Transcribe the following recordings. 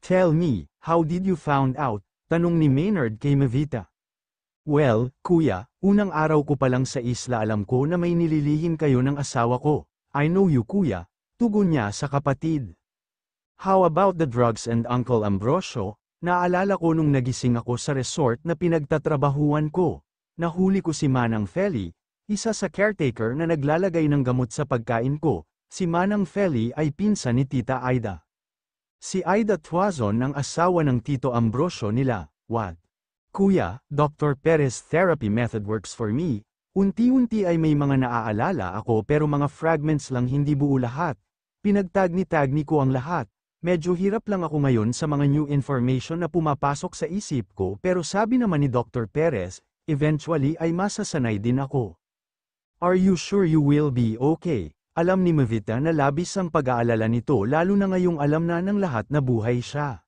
Tell me, how did you found out? Tanong ni Maynard kay Mavita. Well, kuya, unang araw ko pa lang sa isla alam ko na may nililihim kayo ng asawa ko. I know you kuya, tugon niya sa kapatid. How about the drugs and Uncle Ambrosio? Naalala ko nung nagising ako sa resort na pinagtatrabahuan ko. Nahuli ko si Manang Feli, isa sa caretaker na naglalagay ng gamot sa pagkain ko. Si Manang Feli ay pinsan ni Tita Aida. Si Aida Tuazon ang asawa ng Tito Ambrosio nila. What? Kuya, Dr. Perez therapy method works for me. Unti-unti ay may mga naaalala ako pero mga fragments lang hindi buo lahat. Pinagtagni-tagni ko ang lahat. Medyo hirap lang ako ngayon sa mga new information na pumapasok sa isip ko pero sabi naman ni Dr. Perez, eventually ay masasanay din ako. Are you sure you will be okay? Alam ni Mavita na labis ang pag-aalala nito lalo na ngayong alam na ng lahat na buhay siya.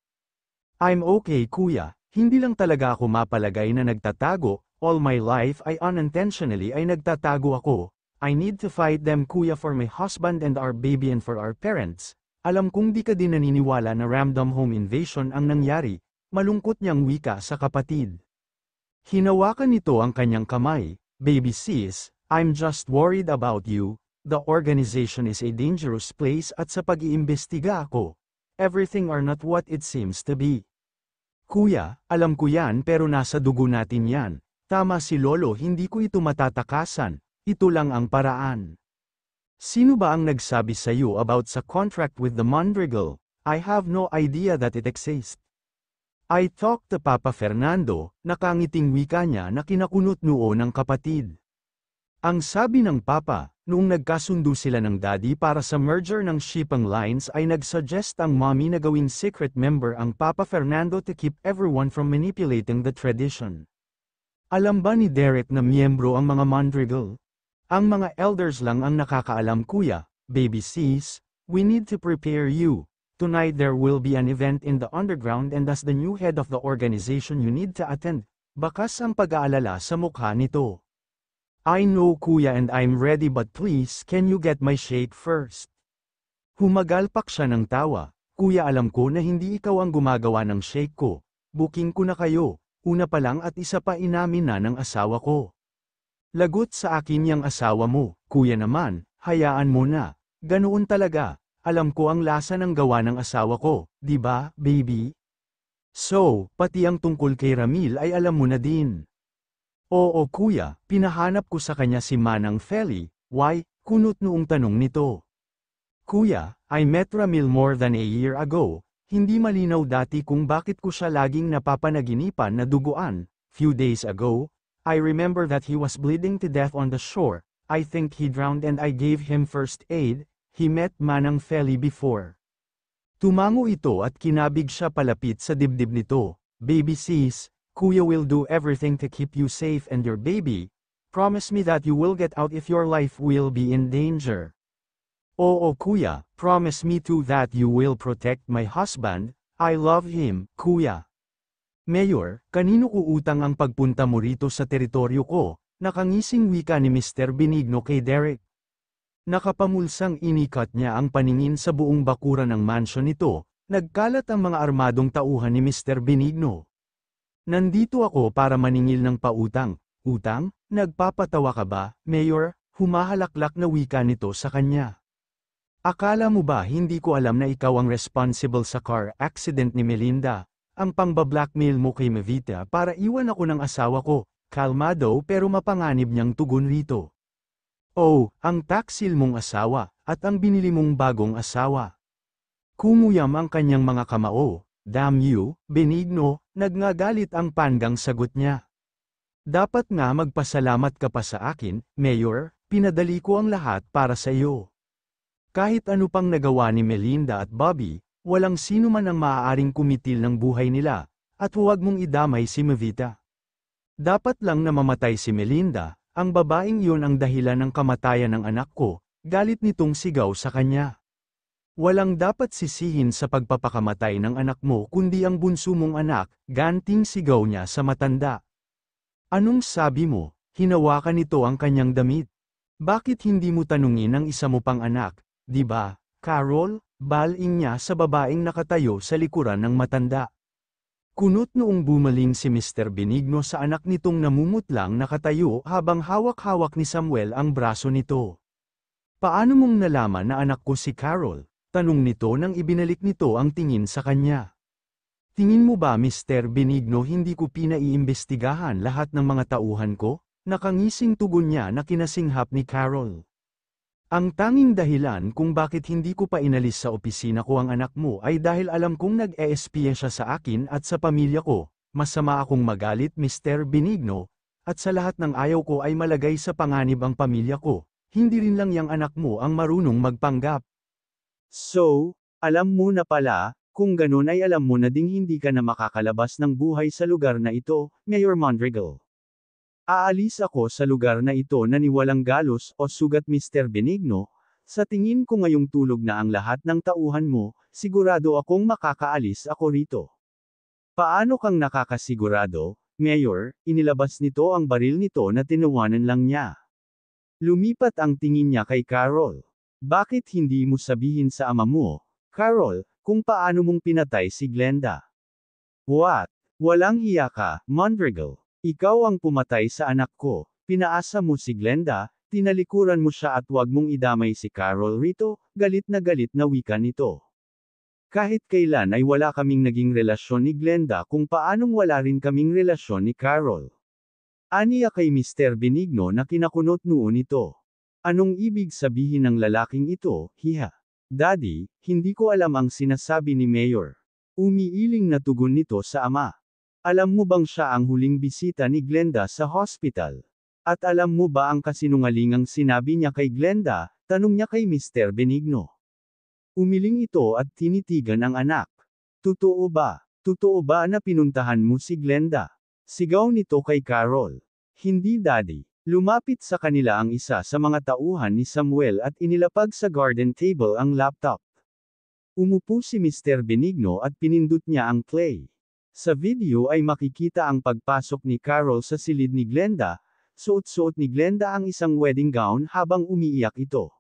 I'm okay kuya. Hindi lang talaga ako mapalagay na nagtatago, all my life ay unintentionally ay nagtatago ako. I need to fight them kuya for my husband and our baby and for our parents. Alam kong di ka din naniniwala na random home invasion ang nangyari, malungkot niyang wika sa kapatid. Hinawakan nito ang kanyang kamay, baby sis, I'm just worried about you, the organization is a dangerous place at sa pag-iimbestiga ako. Everything are not what it seems to be. Kuya, alam ko yan pero nasa dugo natin yan. Tama si Lolo hindi ko ito matatakasan, ito lang ang paraan. Sino ba ang nagsabi sa iyo about sa contract with the Mondregal? I have no idea that it exists. I talked to Papa Fernando, nakangiting wika niya na kinakunot noo ng kapatid. Ang sabi ng Papa, noong nagkasundo sila ng Daddy para sa merger ng shipping lines ay nagsuggest ang mommy na gawing secret member ang Papa Fernando to keep everyone from manipulating the tradition. Alam ba ni Derek na miyembro ang mga Mondregal? Ang mga elders lang ang nakakaalam kuya, baby sis, we need to prepare you. Tonight there will be an event in the underground and as the new head of the organization you need to attend. Bakas ang pag-aalala sa mukha nito. I know kuya and I'm ready but please can you get my shake first? Humagalpak siya ng tawa. Kuya alam ko na hindi ikaw ang gumagawa ng shake ko. Booking ko na kayo. Una pa lang at isa pa inamin na ng asawa ko. Lagot sa akin yang asawa mo. Kuya naman, hayaan mo na. Ganoon talaga. Alam ko ang lasa ng gawa ng asawa ko, di ba, baby? So, pati ang tungkol kay Ramil ay alam mo na din. Oo kuya, pinahanap ko sa kanya si Manang Feli, why, kunot noong tanong nito. Kuya, I met Ramil more than a year ago, hindi malinaw dati kung bakit ko siya laging napapanaginipan na duguan. Few days ago, I remember that he was bleeding to death on the shore, I think he drowned and I gave him first aid, he met Manang Feli before. Tumango ito at kinabig siya palapit sa dibdib nito, baby sis, Kuya will do everything to keep you safe and your baby. Promise me that you will get out if your life will be in danger. Oo kuya, promise me too that you will protect my husband. I love him, kuya. Mayor, kanino ko utang ang pagpunta mo rito sa teritoryo ko? Nakangising wika ni Mr. Benigno kay Derek. Nakapamulsang inikat niya ang paningin sa buong bakuran ng mansyon nito. Nagkalat ang mga armadong tauhan ni Mr. Benigno. Nandito ako para maningil ng pautang. Utang? Nagpapatawa ka ba, Mayor? Humahalaklak na wika nito sa kanya. Akala mo ba hindi ko alam na ikaw ang responsible sa car accident ni Melinda? Ang pang-blackmail mo kay Mavita para iwan ako ng asawa ko. Kalmado pero mapanganib niyang tugon rito. Oh, ang taksil mong asawa, at ang binili mong bagong asawa. Kumuyam ang kanyang mga kamao. Damn you, Benigno, nagngagalit ang panggang sagot niya. Dapat nga magpasalamat ka pa sa akin, Mayor, pinadali ko ang lahat para sa iyo. Kahit ano pang nagawa ni Melinda at Bobby, walang sino man ang maaaring kumitil ng buhay nila, at huwag mong idamay si Mavita. Dapat lang na mamatay si Melinda, ang babaeng iyon ang dahilan ng kamatayan ng anak ko, galit nitong sigaw sa kanya. Walang dapat sisihin sa pagpapakamatay ng anak mo kundi ang bunso mong anak, ganting sigaw niya sa matanda. Anong sabi mo? Hinawakan nito ang kanyang damit. Bakit hindi mo tanungin ang isa mo pang anak, di ba, Carol? Baling niya sa babaeng nakatayo sa likuran ng matanda. Kunot noong bumaling si Mr. Benigno sa anak nitong namumutlang nakatayo habang hawak-hawak ni Samuel ang braso nito. Paano mong nalaman na anak ko si Carol? Tanong nito nang ibinalik nito ang tingin sa kanya. Tingin mo ba Mr. Benigno hindi ko pinaiimbestigahan lahat ng mga tauhan ko? Nakangising tugon niya na kinasinghap ni Carol. Ang tanging dahilan kung bakit hindi ko pa inalis sa opisina ko ang anak mo ay dahil alam kong nag-espiya siya sa akin at sa pamilya ko. Masama akong magalit Mr. Benigno, at sa lahat ng ayaw ko ay malagay sa panganib ang pamilya ko. Hindi rin lang yang anak mo ang marunong magpanggap. So, alam mo na pala, kung ganun ay alam mo na ding hindi ka na makakalabas ng buhay sa lugar na ito, Mayor Mondregal. Aalis ako sa lugar na ito na ni walang galos o sugat Mr. Benigno, sa tingin ko ngayong tulog na ang lahat ng tauhan mo, sigurado akong makakaalis ako rito. Paano kang nakakasigurado, Mayor? Inilabas nito ang baril nito na tinawanan lang niya. Lumipat ang tingin niya kay Carol. Bakit hindi mo sabihin sa ama mo, Carol, kung paano mong pinatay si Glenda? What? Walang hiya ka, Mondregal. Ikaw ang pumatay sa anak ko, pinaasa mo si Glenda, tinalikuran mo siya at wag mong idamay si Carol rito, galit na wika nito. Kahit kailan ay wala kaming naging relasyon ni Glenda kung paanong wala rin kaming relasyon ni Carol. Aniya kay Mr. Benigno na kinakunot noon ito. Anong ibig sabihin ng lalaking ito, hiha? Daddy, hindi ko alam ang sinasabi ni Mayor. Umiiling na tugon nito sa ama. Alam mo bang siya ang huling bisita ni Glenda sa hospital? At alam mo ba ang kasinungalingang sinabi niya kay Glenda? Tanong niya kay Mr. Benigno. Umiling ito at tinitigan ang anak. Totoo ba? Totoo ba na pinuntahan mo si Glenda? Sigaw nito kay Carol. Hindi daddy. Lumapit sa kanila ang isa sa mga tauhan ni Samuel at inilapag sa garden table ang laptop. Umupo si Mr. Benigno at pinindot niya ang play. Sa video ay makikita ang pagpasok ni Carol sa silid ni Glenda, suot-suot ni Glenda ang isang wedding gown habang umiiyak ito.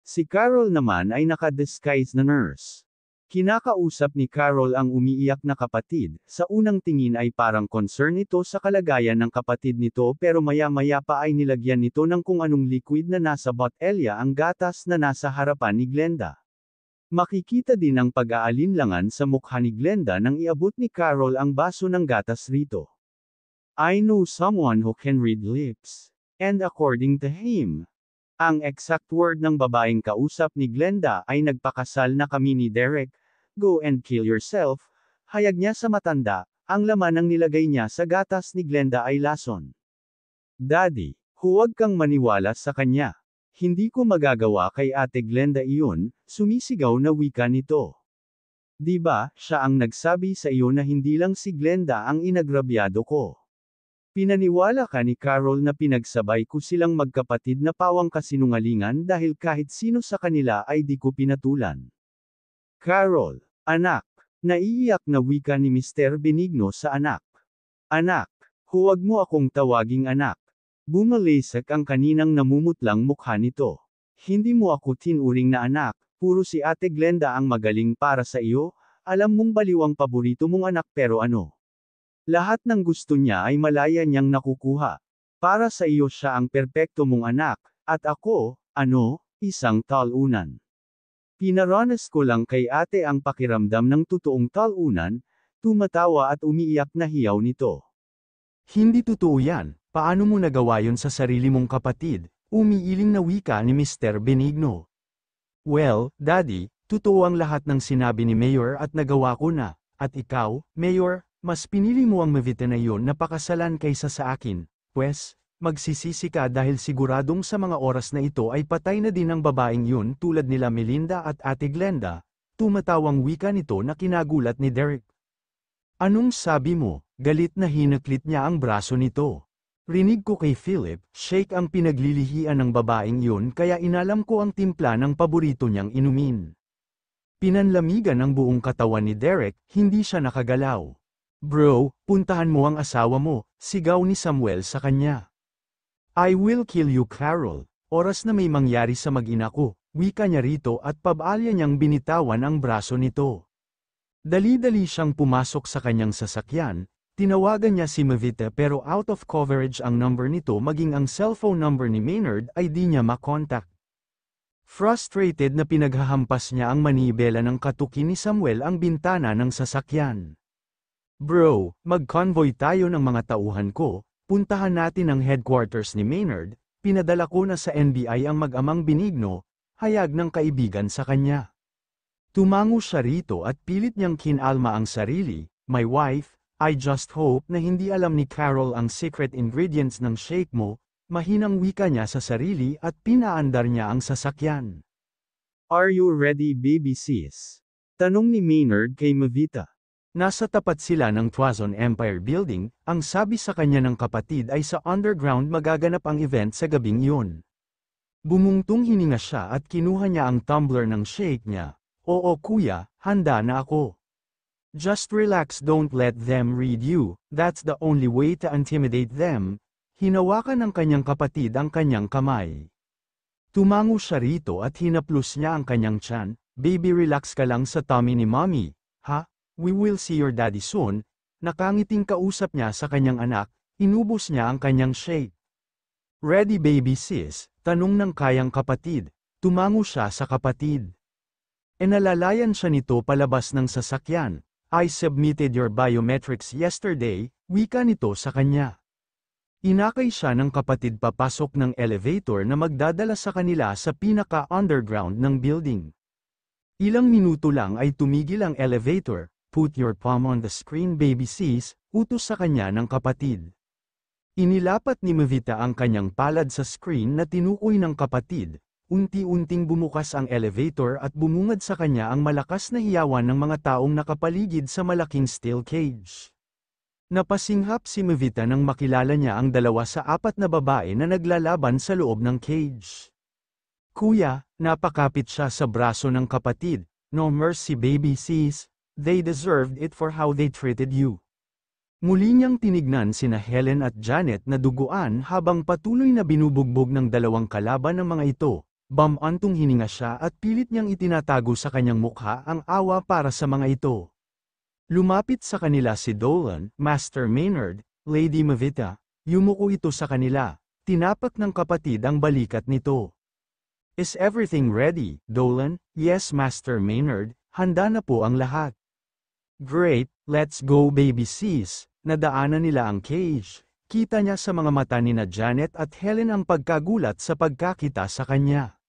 Si Carol naman ay naka-disguise na nurse. Kinakausap ni Carol ang umiiyak na kapatid, sa unang tingin ay parang concern ito sa kalagayan ng kapatid nito pero maya-maya pa ay nilagyan nito ng kung anong liquid na nasa botelya ang gatas na nasa harapan ni Glenda. Makikita din ang pag-aalinlangan sa mukha ni Glenda nang iabot ni Carol ang baso ng gatas rito. I know someone who can read lips. And according to him, ang exact word ng babaeng kausap ni Glenda ay nagpakasal na kami ni Derek, go and kill yourself, hayag niya sa matanda, ang laman ng nilagay niya sa gatas ni Glenda ay lason. Daddy, huwag kang maniwala sa kanya. Hindi ko magagawa kay Ate Glenda iyon, sumisigaw na wika nito. Di ba, siya ang nagsabi sa iyo na hindi lang si Glenda ang inagrabyado ko. Pinaniwala ka ni Carol na pinagsabay ko silang magkapatid na pawang kasinungalingan dahil kahit sino sa kanila ay di ko pinatulan. Carol, anak, naiiyak na wika ni Mr. Benigno sa anak. Anak, huwag mo akong tawaging anak. Bumalisek ang kaninang namumutlang mukha nito. Hindi mo ako tinuring na anak, puro si Ate Glenda ang magaling para sa iyo, alam mong baliw ang paborito mong anak pero ano? Lahat ng gusto niya ay malaya niyang nakukuha. Para sa iyo siya ang perpekto mong anak, at ako, ano, isang talunan. Pinaranas ko lang kay ate ang pakiramdam ng totoong talunan, tumatawa at umiiyak na hiyaw nito. Hindi totoo yan. Paano mo nagawa yon sa sarili mong kapatid? Umiiling na wika ni Mr. Benigno. Well, Daddy, totoo ang lahat ng sinabi ni Mayor at nagawa ko na. At ikaw, Mayor, mas pinili mo ang Mavita na yon na pakasalan kaysa sa akin. Pwes, magsisisi ka dahil siguradong sa mga oras na ito ay patay na din ang babaeng yun tulad nila Melinda at Ate Glenda. Tumatawang wika nito na kinagulat ni Derek. Anong sabi mo? Galit na hinaklit niya ang braso nito. Rinig ko kay Philip, shake ang pinaglilihian ng babaeng yun kaya inalam ko ang timpla ng paborito niyang inumin. Pinanlamigan ang buong katawan ni Derek, hindi siya nakagalaw. Bro, puntahan mo ang asawa mo, sigaw ni Samuel sa kanya. I will kill you Carol, oras na may mangyari sa mag-ina ko, wika niya rito at pabaalya niyang binitawan ang braso nito. Dali-dali siyang pumasok sa kanyang sasakyan, tinawagan niya si Mavita pero out of coverage ang number nito maging ang cellphone number ni Maynard ay di niya makontak. Frustrated na pinaghahampas niya ang manibela ng katuki ni Samuel ang bintana ng sasakyan. Bro, mag-convoy tayo ng mga tauhan ko, puntahan natin ang headquarters ni Maynard, pinadala ko na sa NBI ang mag-amang Benigno, hayag ng kaibigan sa kanya. Tumango siya rito at pilit niyang kinalma ang sarili, my wife, I just hope na hindi alam ni Carol ang secret ingredients ng shake mo, mahinang wika niya sa sarili at pinaandar niya ang sasakyan. Are you ready baby sis? Tanong ni Maynard kay Mavita. Nasa tapat sila ng Tuazon Empire Building, ang sabi sa kanya ng kapatid ay sa underground magaganap ang event sa gabing iyon. Bumungtong hininga siya at kinuha niya ang tumbler ng shake niya. Oo kuya, handa na ako. Just relax, don't let them read you, that's the only way to intimidate them. Hinawakan ng kanyang kapatid ang kanyang kamay. Tumango siya rito at hinaplos niya ang kanyang tiyan, baby relax ka lang sa tummy ni mommy, ha? We will see your daddy soon. Nakangiting kausap niya sa kanyang anak, inubos niya ang kanyang shake. Ready baby sis? Tanong ng kayang kapatid. Tumango siya sa kapatid. Enalalayan siya nito palabas ng sasakyan. I submitted your biometrics yesterday, wika nito sa kanya. Inakay siya ng kapatid papasok ng elevator na magdadala sa kanila sa pinaka-underground ng building. Ilang minuto lang ay tumigil ang elevator, put your palm on the screen baby sis, utos sa kanya ng kapatid. Inilapat ni Mavita ang kanyang palad sa screen na tinukoy ng kapatid, unti-unting bumukas ang elevator at bumungad sa kanya ang malakas na hiyawan ng mga taong nakapaligid sa malaking steel cage. Napasinghap si Mavita nang makilala niya ang 2 sa 4 na babae na naglalaban sa loob ng cage. Kuya, napakapit siya sa braso ng kapatid, no mercy baby sis, they deserved it for how they treated you. Muli niyang tinignan sina Helen at Janet na duguan habang patuloy na binubugbog ng 2 kalaban ng mga ito, bamantong hininga siya at pilit niyang itinatago sa kanyang mukha ang awa para sa mga ito. Lumapit sa kanila si Dolan, Master Maynard, Lady Mavita, yumuko ito sa kanila, tinapak ng kapatid ang balikat nito. Is everything ready, Dolan? Yes Master Maynard, handa na po ang lahat. Great, let's go baby sis. Nadaanan nila ang cage, kita niya sa mga mata ni na Janet at Helen ang pagkagulat sa pagkakita sa kanya.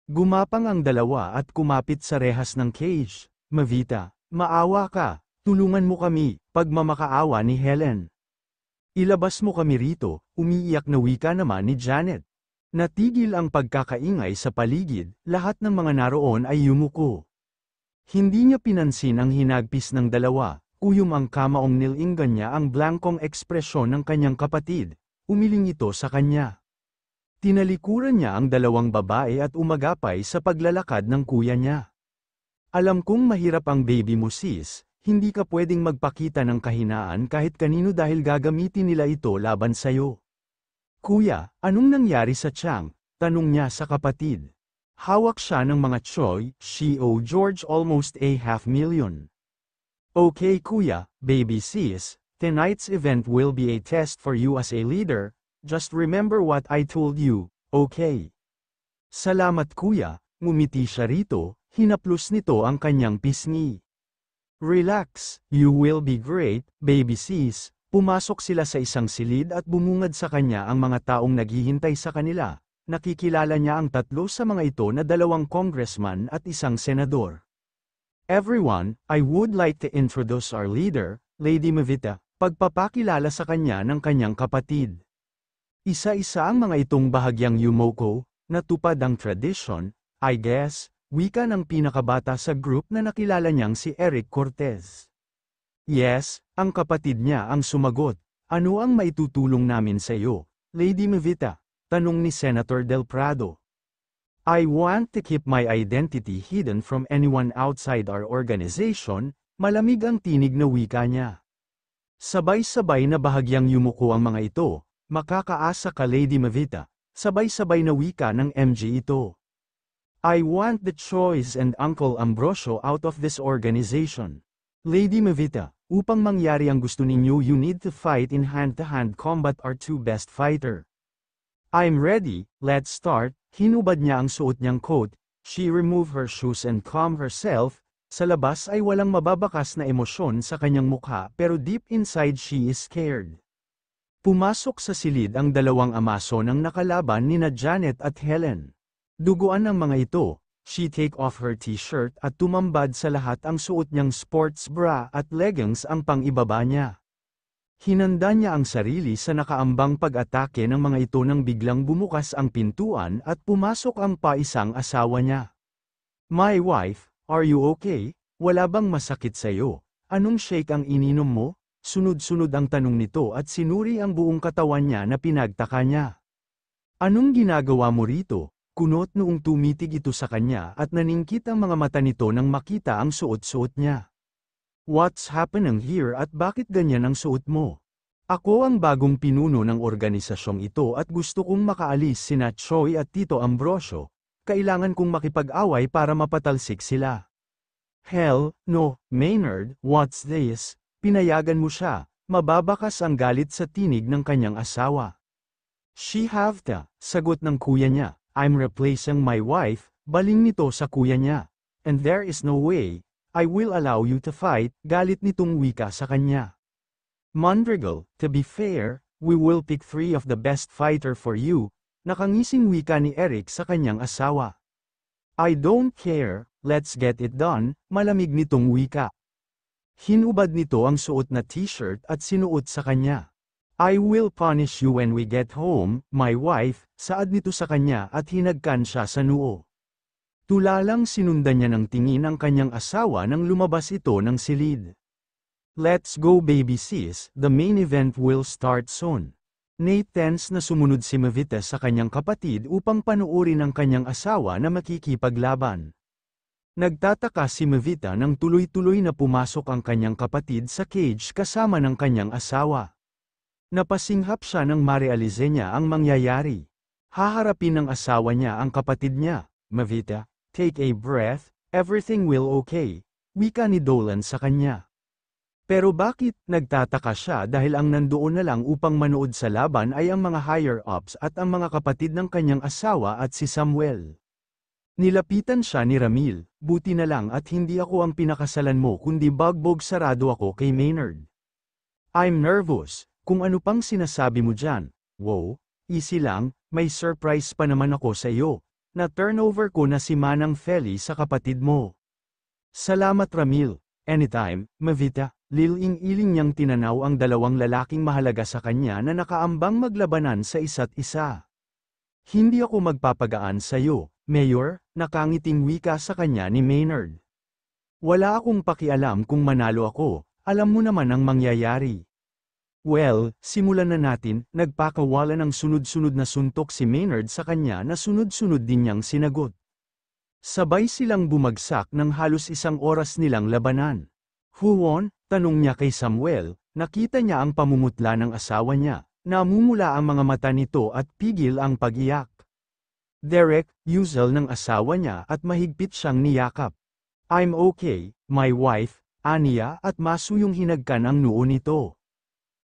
Gumapang ang 2 at kumapit sa rehas ng cage. Mavita, maawa ka. Tulungan mo kami, pagmamakaawa ni Helen. Ilabas mo kami rito, umiiyak na wika naman ni Janet. Natigil ang pagkakaingay sa paligid, lahat ng mga naroon ay yumuko. Hindi niya pinansin ang hinagpis ng 2, kuyom ang kamaong nilinggan niya ang blankong ekspresyon ng kanyang kapatid, umiling ito sa kanya. Tinalikuran niya ang 2 babae at umagapay sa paglalakad ng kuya niya. Alam kong mahirap ang baby mo sis. Hindi ka pwedeng magpakita ng kahinaan kahit kanino dahil gagamitin nila ito laban sayo. Kuya, anong nangyari sa Chang? Tanong niya sa kapatid. Hawak siya ng mga Choi, Shio George almost a $500,000. Okay kuya, baby sis, tonight's event will be a test for you as a leader, just remember what I told you, okay? Salamat kuya, ngumiti siya rito, hinaplos nito ang kanyang pisngi. Relax, you will be great, baby sis. Pumasok sila sa isang silid at bumungad sa kanya ang mga taong naghihintay sa kanila. Nakikilala niya ang 3 sa mga ito na 2 congressman at 1 senador. Everyone, I would like to introduce our leader, Lady Mavita, pagpapakilala sa kanya ng kanyang kapatid. Isa-isa ang mga itong bahagyang yumoko, natupad ang tradition, I guess, wika ng pinakabata sa group na nakilala niyang si Eric Cortez. Yes, ang kapatid niya ang sumagot. Ano ang maitutulong namin sa iyo, Lady Mavita? Tanong ni Senator Del Prado. I want to keep my identity hidden from anyone outside our organization, malamig ang tinig na wika niya. Sabay-sabay na bahagyang yumuko ang mga ito, makakaasa ka Lady Mavita, sabay-sabay na wika ng MJ ito. I want the Choi's and Uncle Ambrosio out of this organization. Lady Mavita, upang mangyari ang gusto ninyo you need to fight in hand-to-hand combat our two best fighter. I'm ready, let's start. Hinubad niya ang suot niyang coat, she removed her shoes and calmed herself. Sa labas ay walang mababakas na emosyon sa kanyang mukha pero deep inside she is scared. Pumasok sa silid ang dalawang amaso ng nakalaban nina Janet at Helen. Duguan ang mga ito, she take off her t-shirt at tumambad sa lahat ang suot niyang sports bra at leggings ang pang-ibaba niya. Hinanda niya ang sarili sa nakaambang pag-atake ng mga ito nang biglang bumukas ang pintuan at pumasok ang paisang asawa niya. My wife, are you okay? Wala bang masakit sa'yo? Anong shake ang ininom mo? Sunod-sunod ang tanong nito at sinuri ang buong katawan niya na pinagtaka niya. Anong ginagawa mo rito? Kunot noong tumitig ito sa kanya at naningkit ang mga mata nito nang makita ang suot-suot niya. What's happening here at bakit ganyan ang suot mo? Ako ang bagong pinuno ng organisasyong ito at gusto kong makaalis sina Choi at Tito Ambrosio. Kailangan kong makipag-away para mapatalsik sila. Hell, no, Maynard, what's this? Pinayagan mo siya, mababakas ang galit sa tinig ng kanyang asawa. She have to, sagot ng kuya niya. I'm replacing my wife, baling nito sa kuya niya. And there is no way, I will allow you to fight, galit nitong wika sa kanya. Mondregal, to be fair, we will pick 3 of the best fighter for you, nakangising wika ni Eric sa kanyang asawa. I don't care, let's get it done, malamig nitong wika. Hinubad nito ang suot na t-shirt at sinuot sa kanya. I will punish you when we get home, my wife, saad nito sa kanya at hinagkan siya sa noo. Tulalang sinundan niya ng tingin ang kanyang asawa nang lumabas ito ng silid. Let's go baby sis, the main event will start soon. Tense na sumunod si Mavita sa kanyang kapatid upang panuorin ang kanyang asawa na makikipaglaban. Nagtataka si Mavita nang tuloy-tuloy na pumasok ang kanyang kapatid sa cage kasama ng kanyang asawa. Napasinghap siya nang marealize niya ang mangyayari. Haharapin ng asawa niya ang kapatid niya. Mavita, take a breath, everything will okay, wika ni Dolan sa kanya. Pero bakit, nagtataka siya dahil ang nandoon na lang upang manood sa laban ay ang mga higher-ups at ang mga kapatid ng kanyang asawa at si Samuel. Nilapitan siya ni Ramil, buti na lang at hindi ako ang pinakasalan mo kundi bagbog sarado ako kay Maynard. I'm nervous. Kung ano pang sinasabi mo dyan, wow, easy lang, may surprise pa naman ako sa iyo. Na-turnover ko na si Manang Feli sa kapatid mo. Salamat Ramil, anytime, Mavita, liling-iling niyang tinanaw ang dalawang lalaking mahalaga sa kanya na nakaambang maglabanan sa isa't isa. Hindi ako magpapagaan sa iyo, Mayor, nakangiting wika sa kanya ni Maynard. Wala akong pakialam kung manalo ako, alam mo naman ang mangyayari. Well, simulan na natin, nagpakawala ng sunod-sunod na suntok si Maynard sa kanya na sunod-sunod din niyang sinagot. Sabay silang bumagsak ng halos 1 oras nilang labanan. Who won? Tanong niya kay Samuel, nakita niya ang pamumutla ng asawa niya, namumula ang mga mata nito at pigil ang pag-iyak. Derek, usual ng asawa niya at mahigpit siyang niyakap. I'm okay, my wife, aniya at masuyong hinagkan ang noo nito.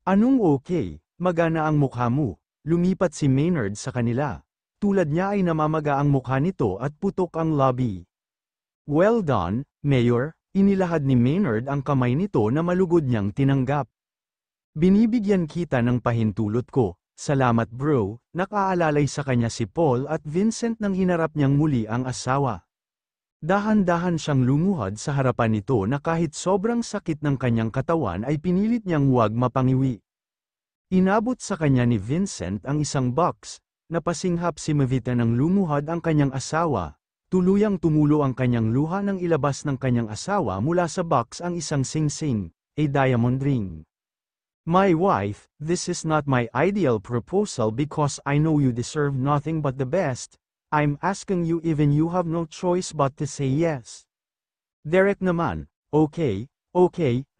Anong okay, magana ang mukha mo, lumipat si Maynard sa kanila. Tulad niya ay namamaga ang mukha nito at putok ang lobby. Well done, Mayor, inilahad ni Maynard ang kamay nito na malugod niyang tinanggap. Binibigyan kita ng pahintulot ko, salamat bro, nakaalalay sa kanya si Paul at Vincent nang hinarap niyang muli ang asawa. Dahan-dahan siyang lumuhad sa harapan nito na kahit sobrang sakit ng kanyang katawan ay pinilit niyang huwag mapangiwi. Inabot sa kanya ni Vincent ang isang box, napasinghap si Mavita nang lumuhad ang kanyang asawa, tuluyang tumulo ang kanyang luha nang ilabas ng kanyang asawa mula sa box ang isang sing-sing, a diamond ring. My wife, this is not my ideal proposal because I know you deserve nothing but the best. I'm asking you even you have no choice but to say yes. Derek naman, okay,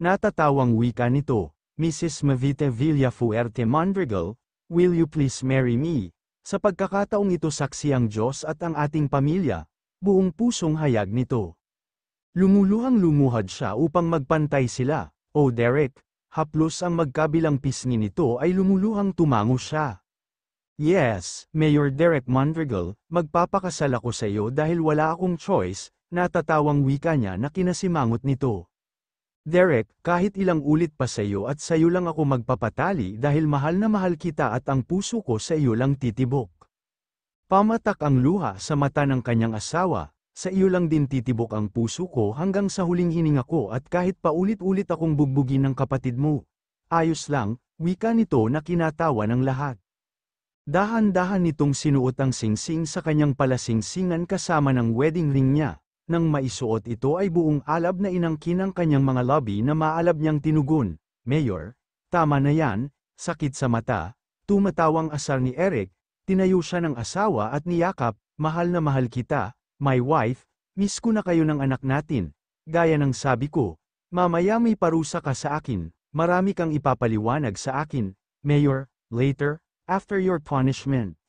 natatawang wika nito, Mrs. Mavita Villafuerte Mondregal, will you please marry me? Sa pagkakataong ito saksi ang Diyos at ang ating pamilya, buong pusong hayag nito. Lumuluhang lumuhad siya upang magpantay sila. "Oh Derek," haplos ang magkabilang pisngi nito ay lumuluhang tumango siya. "Yes, Mayor Derek Mondragal, magpapakasal ako sa iyo dahil wala akong choice," natatawang wika niya na kinasimangot nito. "Derek, kahit ilang ulit pa sa iyo at sa iyo lang ako magpapatali dahil mahal na mahal kita at ang puso ko sa iyo lang titibok." Pamatak ang luha sa mata ng kanyang asawa, "Sa iyo lang din titibok ang puso ko hanggang sa huling hininga ko at kahit paulit-ulit akong bugbugin ng kapatid mo." "Ayos lang," wika nito na kinatawa ng lahat. Dahan-dahan nitong sinuot ang singsing sa kanyang palasingsingan kasama ng wedding ring niya. Nang maisuot ito ay buong alab na inangkin ang kanyang mga labi na maalab niyang tinugon. "Mayor, tama na yan, sakit sa mata." Tumatawang asar ni Eric, tinayo siya ng asawa at niyakap, "Mahal na mahal kita, my wife, miss ko na kayo ng anak natin." Gaya ng sabi ko, mamaya may parusa ka sa akin, marami kang ipapaliwanag sa akin, Mayor, later, after your punishment.